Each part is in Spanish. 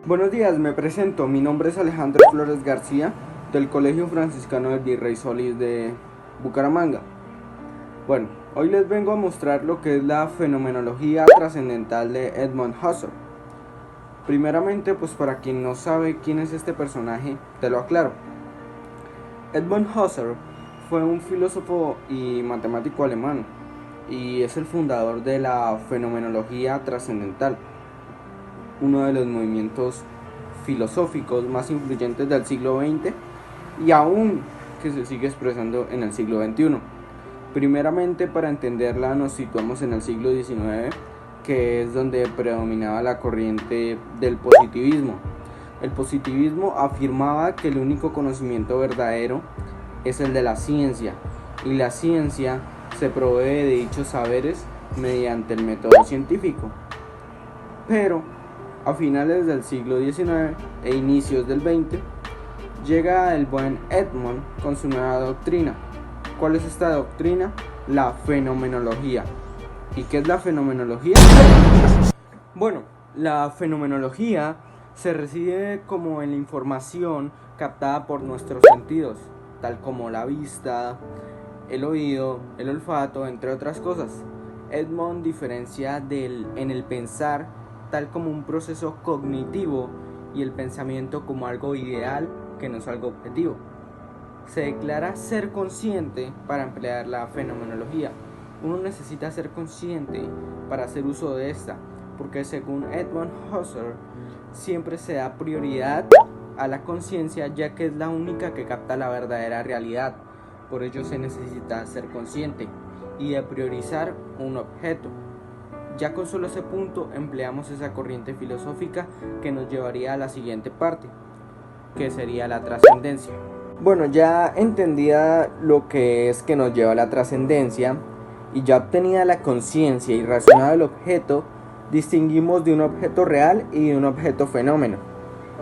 Buenos días, me presento. Mi nombre es Alejandro Flores García, del Colegio Franciscano del Virrey Solís de Bucaramanga. Bueno, hoy les vengo a mostrar lo que es la fenomenología trascendental de Edmund Husserl. Primeramente, pues para quien no sabe quién es este personaje, te lo aclaro. Edmund Husserl fue un filósofo y matemático alemán y es el fundador de la fenomenología trascendental, uno de los movimientos filosóficos más influyentes del siglo XX y aún que se sigue expresando en el siglo XXI. Primeramente, para entenderla nos situamos en el siglo XIX, que es donde predominaba la corriente del positivismo. El positivismo afirmaba que el único conocimiento verdadero es el de la ciencia, y la ciencia se provee de dichos saberes mediante el método científico. Pero a finales del siglo XIX e inicios del XX, llega el buen Edmund con su nueva doctrina. ¿Cuál es esta doctrina? La fenomenología. ¿Y qué es la fenomenología? Bueno, la fenomenología se recibe como en la información captada por nuestros sentidos, tal como la vista, el oído, el olfato, entre otras cosas. Edmund diferencia en el pensar tal como un proceso cognitivo y el pensamiento como algo ideal que no es algo objetivo. Se declara ser consciente para emplear la fenomenología. Uno necesita ser consciente para hacer uso de esta, porque según Edmund Husserl siempre se da prioridad a la conciencia, ya que es la única que capta la verdadera realidad. Por ello se necesita ser consciente y de priorizar un objeto. Ya con solo ese punto empleamos esa corriente filosófica que nos llevaría a la siguiente parte, que sería la trascendencia. Bueno, ya entendida lo que es que nos lleva a la trascendencia y ya obtenida la conciencia y racionado el objeto, distinguimos de un objeto real y de un objeto fenómeno.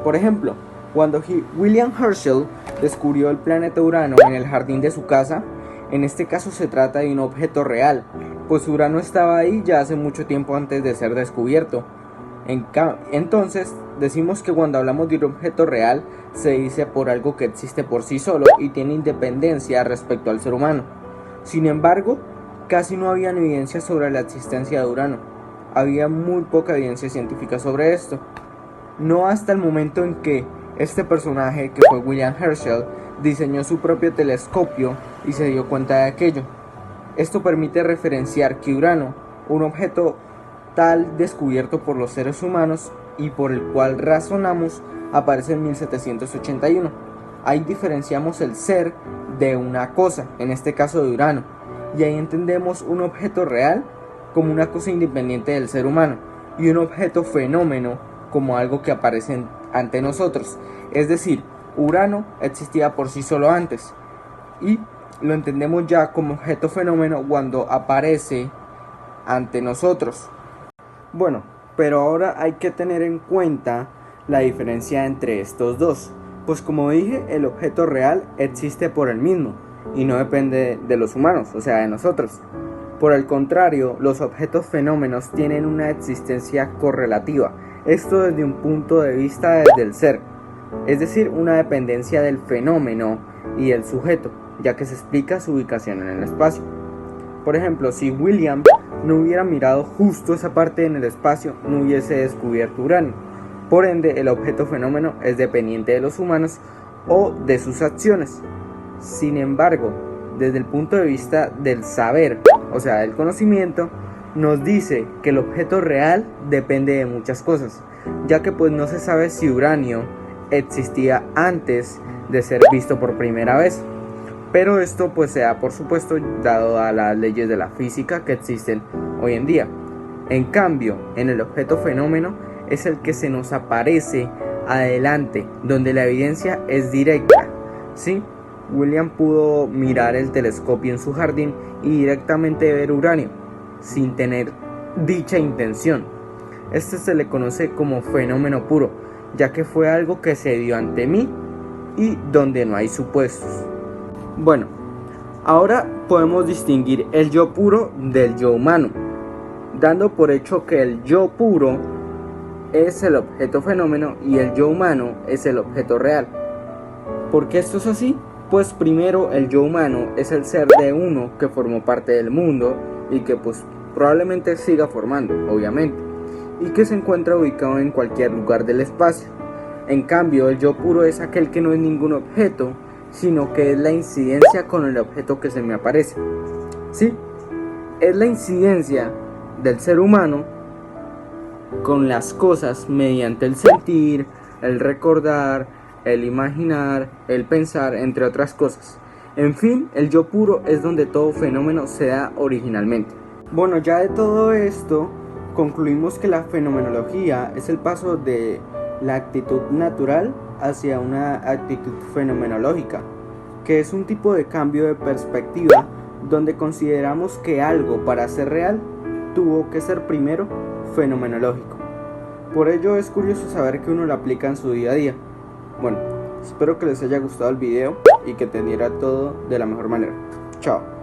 Por ejemplo, cuando William Herschel descubrió el planeta Urano en el jardín de su casa, en este caso se trata de un objeto real, pues Urano estaba ahí ya hace mucho tiempo antes de ser descubierto. Entonces, decimos que cuando hablamos de un objeto real, se dice por algo que existe por sí solo y tiene independencia respecto al ser humano. Sin embargo, casi no había evidencia sobre la existencia de Urano. Había muy poca evidencia científica sobre esto. No hasta el momento en que este personaje, que fue William Herschel, diseñó su propio telescopio y se dio cuenta de aquello. Esto permite referenciar que Urano, un objeto tal descubierto por los seres humanos y por el cual razonamos, aparece en 1781. Ahí diferenciamos el ser de una cosa, en este caso de Urano, y ahí entendemos un objeto real como una cosa independiente del ser humano y un objeto fenómeno como algo que aparece ante nosotros. Es decir, Urano existía por sí solo antes y lo entendemos ya como objeto fenómeno cuando aparece ante nosotros. Bueno, pero ahora hay que tener en cuenta la diferencia entre estos dos, pues como dije, el objeto real existe por él mismo y no depende de los humanos, o sea, de nosotros. Por el contrario, los objetos fenómenos tienen una existencia correlativa, esto desde un punto de vista desde el ser, es decir, una dependencia del fenómeno y del sujeto, ya que se explica su ubicación en el espacio. Por ejemplo, si William no hubiera mirado justo esa parte en el espacio, no hubiese descubierto Urano. Por ende, el objeto fenómeno es dependiente de los humanos o de sus acciones. Sin embargo, desde el punto de vista del saber, o sea, del conocimiento, nos dice que el objeto real depende de muchas cosas, ya que pues no se sabe si uranio existía antes de ser visto por primera vez. Pero esto pues se da por supuesto dado a las leyes de la física que existen hoy en día. En cambio, en el objeto fenómeno es el que se nos aparece adelante, donde la evidencia es directa. ¿Sí? William pudo mirar el telescopio en su jardín y directamente ver uranio, sin tener dicha intención. Este se le conoce como fenómeno puro, ya que fue algo que se dio ante mí y donde no hay supuestos. Bueno, ahora podemos distinguir el yo puro del yo humano, dando por hecho que el yo puro es el objeto fenómeno y el yo humano es el objeto real. ¿Por qué esto es así? Pues primero, el yo humano es el ser de uno que formó parte del mundo y que pues probablemente siga formando, obviamente, y que se encuentra ubicado en cualquier lugar del espacio. En cambio, el yo puro es aquel que no es ningún objeto, sino que es la incidencia con el objeto que se me aparece. Sí, es la incidencia del ser humano con las cosas mediante el sentir, el recordar, el imaginar, el pensar, entre otras cosas. En fin, el yo puro es donde todo fenómeno se da originalmente. Bueno, ya de todo esto, concluimos que la fenomenología es el paso de la actitud natural hacia una actitud fenomenológica, que es un tipo de cambio de perspectiva donde consideramos que algo para ser real tuvo que ser primero fenomenológico. Por ello es curioso saber que uno lo aplica en su día a día. Bueno, espero que les haya gustado el video y que entendiera todo de la mejor manera. Chao.